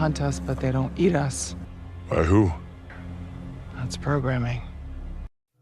hunt us, but they don't eat us. By who? That's programming.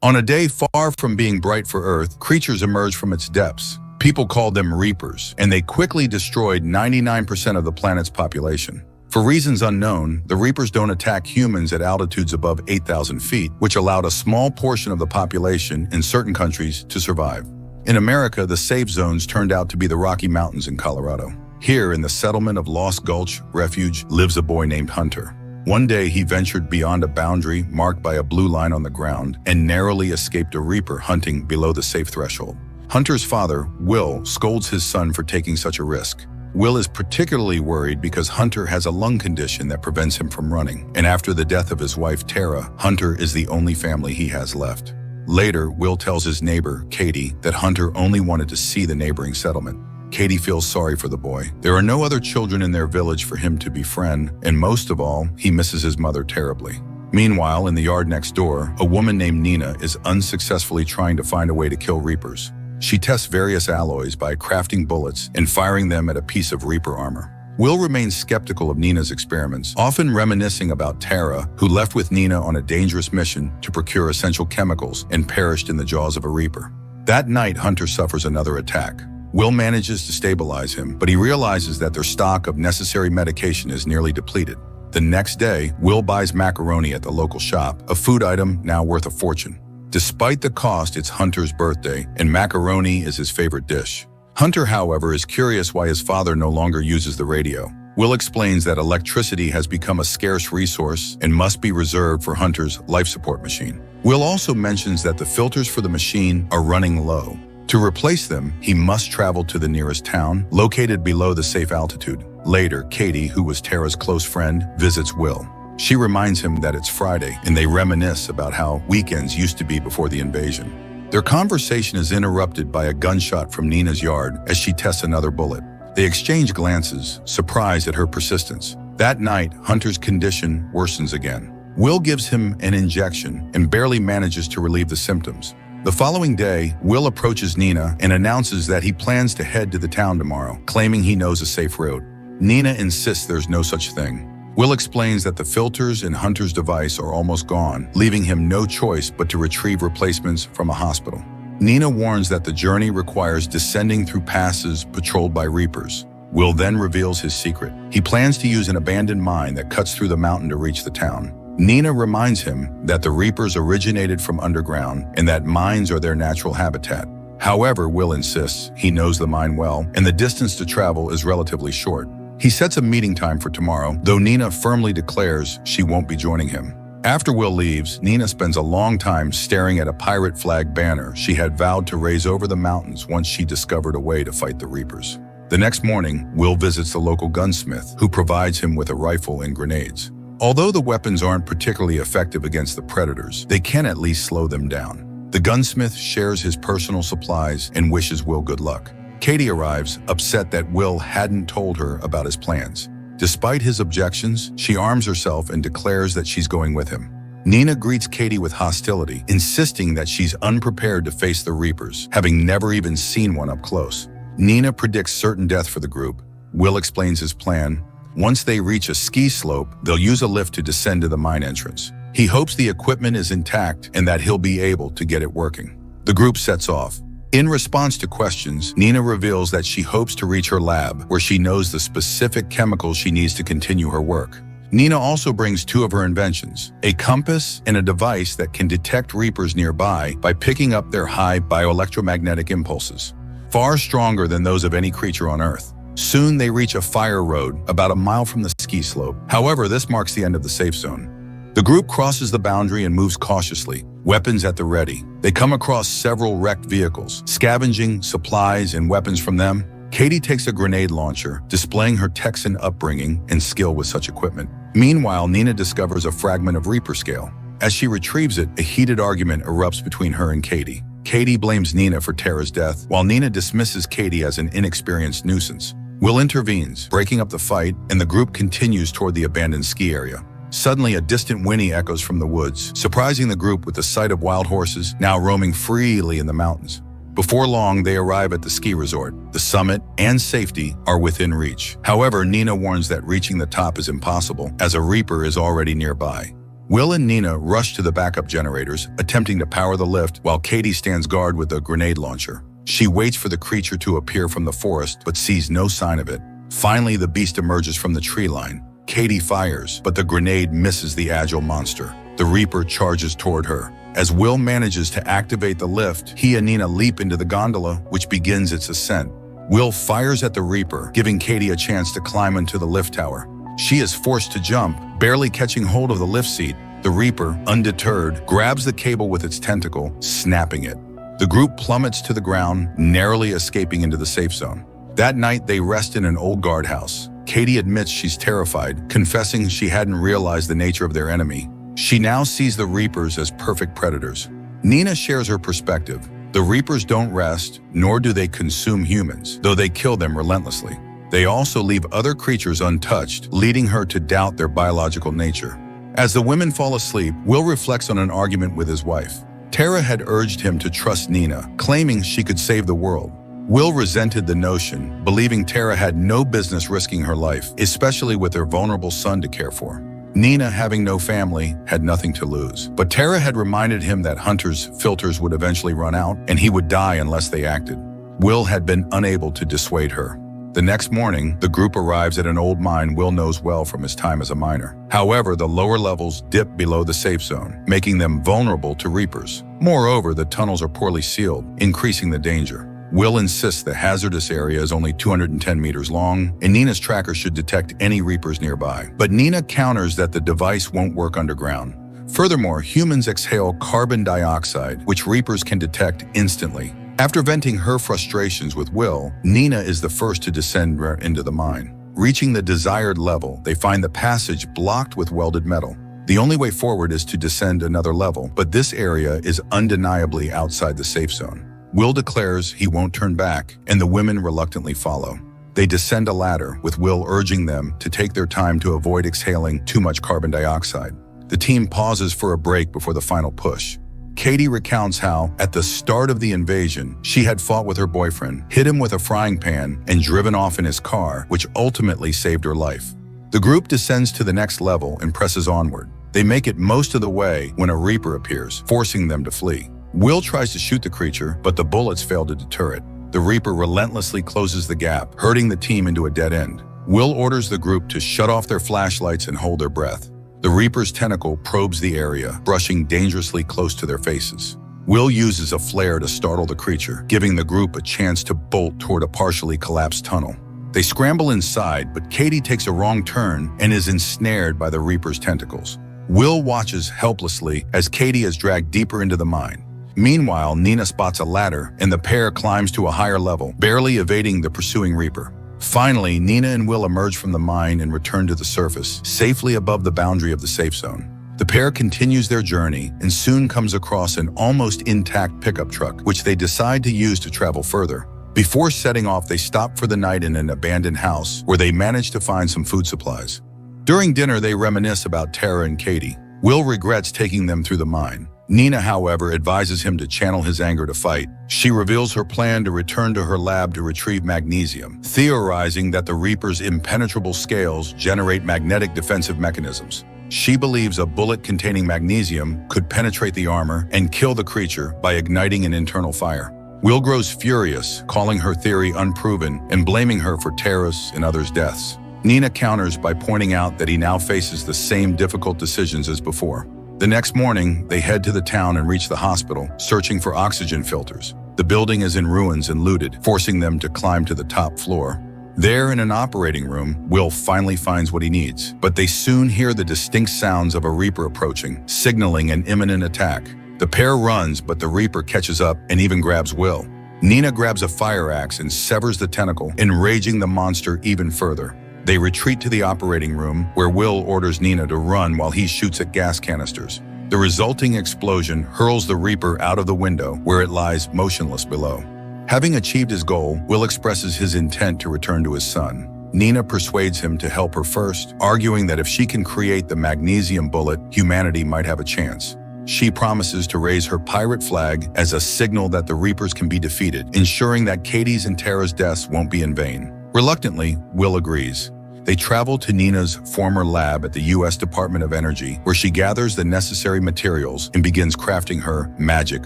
On a day far from being bright for Earth, creatures emerged from its depths. People called them reapers, and they quickly destroyed 99% of the planet's population. For reasons unknown, the reapers don't attack humans at altitudes above 8,000 feet, which allowed a small portion of the population in certain countries to survive. In America, the safe zones turned out to be the Rocky Mountains in Colorado. Here, in the settlement of Lost Gulch Refuge, lives a boy named Hunter. One day, he ventured beyond a boundary marked by a blue line on the ground and narrowly escaped a reaper hunting below the safe threshold. Hunter's father, Will, scolds his son for taking such a risk. Will is particularly worried because Hunter has a lung condition that prevents him from running, and after the death of his wife, Tara, Hunter is the only family he has left. Later, Will tells his neighbor, Katie, that Hunter only wanted to see the neighboring settlement. Katie feels sorry for the boy. There are no other children in their village for him to befriend, and most of all, he misses his mother terribly. Meanwhile, in the yard next door, a woman named Nina is unsuccessfully trying to find a way to kill reapers. She tests various alloys by crafting bullets and firing them at a piece of reaper armor. Will remains skeptical of Nina's experiments, often reminiscing about Tara, who left with Nina on a dangerous mission to procure essential chemicals and perished in the jaws of a reaper. That night, Hunter suffers another attack. Will manages to stabilize him, but he realizes that their stock of necessary medication is nearly depleted. The next day, Will buys macaroni at the local shop, a food item now worth a fortune. Despite the cost, it's Hunter's birthday, and macaroni is his favorite dish. Hunter, however, is curious why his father no longer uses the radio. Will explains that electricity has become a scarce resource and must be reserved for Hunter's life support machine. Will also mentions that the filters for the machine are running low. To replace them, he must travel to the nearest town, located below the safe altitude. Later, Katie, who was Tara's close friend, visits Will. She reminds him that it's Friday, and they reminisce about how weekends used to be before the invasion. Their conversation is interrupted by a gunshot from Nina's yard as she tests another bullet. They exchange glances, surprised at her persistence. That night, Hunter's condition worsens again. Will gives him an injection and barely manages to relieve the symptoms. The following day, Will approaches Nina and announces that he plans to head to the town tomorrow, claiming he knows a safe route. Nina insists there's no such thing. Will explains that the filters in Hunter's device are almost gone, leaving him no choice but to retrieve replacements from a hospital. Nina warns that the journey requires descending through passes patrolled by reapers. Will then reveals his secret. He plans to use an abandoned mine that cuts through the mountain to reach the town. Nina reminds him that the reapers originated from underground and that mines are their natural habitat. However, Will insists he knows the mine well and the distance to travel is relatively short. He sets a meeting time for tomorrow, though Nina firmly declares she won't be joining him. After Will leaves, Nina spends a long time staring at a pirate flag banner she had vowed to raise over the mountains once she discovered a way to fight the reapers. The next morning, Will visits the local gunsmith, who provides him with a rifle and grenades. Although the weapons aren't particularly effective against the predators, they can at least slow them down. The gunsmith shares his personal supplies and wishes Will good luck. Katie arrives, upset that Will hadn't told her about his plans. Despite his objections, she arms herself and declares that she's going with him. Nina greets Katie with hostility, insisting that she's unprepared to face the reapers, having never even seen one up close. Nina predicts certain death for the group. Will explains his plan. Once they reach a ski slope, they'll use a lift to descend to the mine entrance. He hopes the equipment is intact and that he'll be able to get it working. The group sets off. In response to questions, Nina reveals that she hopes to reach her lab, where she knows the specific chemicals she needs to continue her work. Nina also brings two of her inventions, a compass and a device that can detect reapers nearby by picking up their high bioelectromagnetic impulses, far stronger than those of any creature on Earth. Soon they reach a fire road about a mile from the ski slope. However, this marks the end of the safe zone. The group crosses the boundary and moves cautiously, weapons at the ready. They come across several wrecked vehicles, scavenging supplies and weapons from them. Katie takes a grenade launcher, displaying her Texan upbringing and skill with such equipment. Meanwhile, Nina discovers a fragment of Reaper scale. As she retrieves it, a heated argument erupts between her and Katie. Katie blames Nina for Tara's death, while Nina dismisses Katie as an inexperienced nuisance. Will intervenes, breaking up the fight, and the group continues toward the abandoned ski area. Suddenly, a distant whinny echoes from the woods, surprising the group with the sight of wild horses now roaming freely in the mountains. Before long, they arrive at the ski resort. The summit and safety are within reach. However, Nina warns that reaching the top is impossible, as a Reaper is already nearby. Will and Nina rush to the backup generators, attempting to power the lift, while Katie stands guard with a grenade launcher. She waits for the creature to appear from the forest, but sees no sign of it. Finally, the beast emerges from the tree line. Katie fires, but the grenade misses the agile monster. The Reaper charges toward her. As Will manages to activate the lift, he and Nina leap into the gondola, which begins its ascent. Will fires at the Reaper, giving Katie a chance to climb into the lift tower. She is forced to jump, barely catching hold of the lift seat. The Reaper, undeterred, grabs the cable with its tentacle, snapping it. The group plummets to the ground, narrowly escaping into the safe zone. That night, they rest in an old guardhouse. Katie admits she's terrified, confessing she hadn't realized the nature of their enemy. She now sees the Reapers as perfect predators. Nina shares her perspective. The Reapers don't rest, nor do they consume humans, though they kill them relentlessly. They also leave other creatures untouched, leading her to doubt their biological nature. As the women fall asleep, Will reflects on an argument with his wife. Tara had urged him to trust Nina, claiming she could save the world. Will resented the notion, believing Tara had no business risking her life, especially with her vulnerable son to care for. Nina, having no family, had nothing to lose. But Tara had reminded him that Hunter's filters would eventually run out, and he would die unless they acted. Will had been unable to dissuade her. The next morning, the group arrives at an old mine Will knows well from his time as a miner. However, the lower levels dip below the safe zone, making them vulnerable to Reapers. Moreover, the tunnels are poorly sealed, increasing the danger. Will insists the hazardous area is only 210 meters long, and Nina's tracker should detect any Reapers nearby. But Nina counters that the device won't work underground. Furthermore, humans exhale carbon dioxide, which Reapers can detect instantly. After venting her frustrations with Will, Nina is the first to descend into the mine. Reaching the desired level, they find the passage blocked with welded metal. The only way forward is to descend another level, but this area is undeniably outside the safe zone. Will declares he won't turn back, and the women reluctantly follow. They descend a ladder, with Will urging them to take their time to avoid exhaling too much carbon dioxide. The team pauses for a break before the final push. Katie recounts how, at the start of the invasion, she had fought with her boyfriend, hit him with a frying pan, and driven off in his car, which ultimately saved her life. The group descends to the next level and presses onward. They make it most of the way when a Reaper appears, forcing them to flee. Will tries to shoot the creature, but the bullets fail to deter it. The Reaper relentlessly closes the gap, herding the team into a dead end. Will orders the group to shut off their flashlights and hold their breath. The Reaper's tentacle probes the area, brushing dangerously close to their faces. Will uses a flare to startle the creature, giving the group a chance to bolt toward a partially collapsed tunnel. They scramble inside, but Katie takes a wrong turn and is ensnared by the Reaper's tentacles. Will watches helplessly as Katie is dragged deeper into the mine. Meanwhile, Nina spots a ladder, and the pair climbs to a higher level, barely evading the pursuing Reaper. Finally, Nina and Will emerge from the mine and return to the surface, safely above the boundary of the safe zone. The pair continues their journey and soon comes across an almost intact pickup truck, which they decide to use to travel further. Before setting off, they stop for the night in an abandoned house, where they manage to find some food supplies. During dinner, they reminisce about Tara and Katie. Will regrets taking them through the mine. Nina, however, advises him to channel his anger to fight. She reveals her plan to return to her lab to retrieve magnesium, theorizing that the Reaper's impenetrable scales generate magnetic defensive mechanisms. She believes a bullet containing magnesium could penetrate the armor and kill the creature by igniting an internal fire. Will grows furious, calling her theory unproven and blaming her for Tara's and others' deaths. Nina counters by pointing out that he now faces the same difficult decisions as before. The next morning, they head to the town and reach the hospital, searching for oxygen filters. The building is in ruins and looted, forcing them to climb to the top floor. There, in an operating room, Will finally finds what he needs, but they soon hear the distinct sounds of a Reaper approaching, signaling an imminent attack. The pair runs, but the Reaper catches up and even grabs Will. Nina grabs a fire axe and severs the tentacle, enraging the monster even further. They retreat to the operating room, where Will orders Nina to run while he shoots at gas canisters. The resulting explosion hurls the Reaper out of the window, where it lies motionless below. Having achieved his goal, Will expresses his intent to return to his son. Nina persuades him to help her first, arguing that if she can create the magnesium bullet, humanity might have a chance. She promises to raise her pirate flag as a signal that the Reapers can be defeated, ensuring that Katie's and Tara's deaths won't be in vain. Reluctantly, Will agrees. They travel to Nina's former lab at the U.S. Department of Energy, where she gathers the necessary materials and begins crafting her magic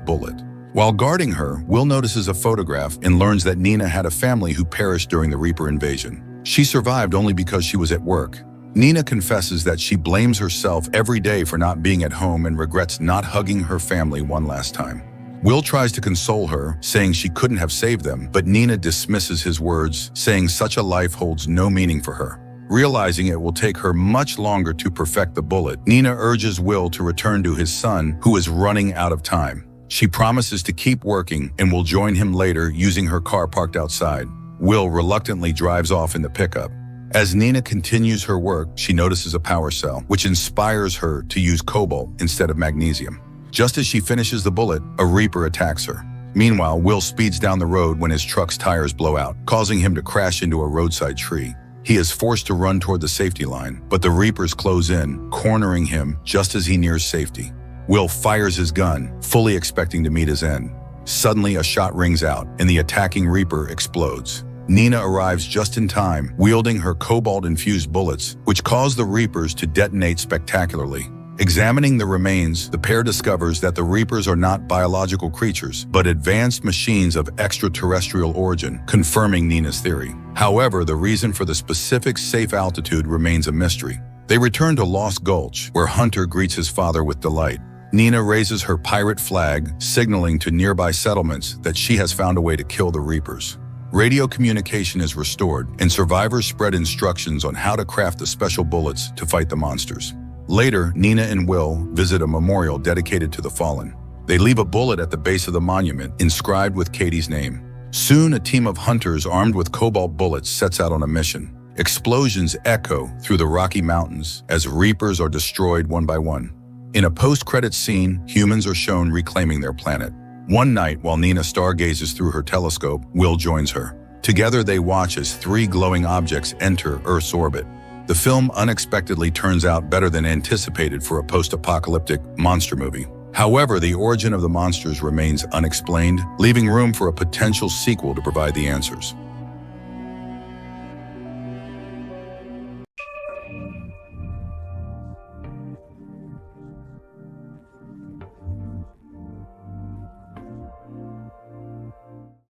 bullet. While guarding her, Will notices a photograph and learns that Nina had a family who perished during the Reaper invasion. She survived only because she was at work. Nina confesses that she blames herself every day for not being at home and regrets not hugging her family one last time. Will tries to console her, saying she couldn't have saved them, but Nina dismisses his words, saying such a life holds no meaning for her. Realizing it will take her much longer to perfect the bullet, Nina urges Will to return to his son, who is running out of time. She promises to keep working and will join him later using her car parked outside. Will reluctantly drives off in the pickup. As Nina continues her work, she notices a power cell, which inspires her to use cobalt instead of magnesium. Just as she finishes the bullet, a Reaper attacks her. Meanwhile, Will speeds down the road when his truck's tires blow out, causing him to crash into a roadside tree. He is forced to run toward the safety line, but the Reapers close in, cornering him just as he nears safety. Will fires his gun, fully expecting to meet his end. Suddenly, a shot rings out, and the attacking Reaper explodes. Nina arrives just in time, wielding her cobalt-infused bullets, which cause the Reapers to detonate spectacularly. Examining the remains, the pair discovers that the Reapers are not biological creatures, but advanced machines of extraterrestrial origin, confirming Nina's theory. However, the reason for the specific safe altitude remains a mystery. They return to Lost Gulch, where Hunter greets his father with delight. Nina raises her pirate flag, signaling to nearby settlements that she has found a way to kill the Reapers. Radio communication is restored, and survivors spread instructions on how to craft the special bullets to fight the monsters. Later, Nina and Will visit a memorial dedicated to the fallen. They leave a bullet at the base of the monument, inscribed with Katie's name. Soon, a team of hunters armed with cobalt bullets sets out on a mission. Explosions echo through the Rocky Mountains as Reapers are destroyed one by one. In a post-credits scene, humans are shown reclaiming their planet. One night, while Nina stargazes through her telescope, Will joins her. Together, they watch as 3 glowing objects enter Earth's orbit. The film unexpectedly turns out better than anticipated for a post-apocalyptic monster movie. However, the origin of the monsters remains unexplained, leaving room for a potential sequel to provide the answers.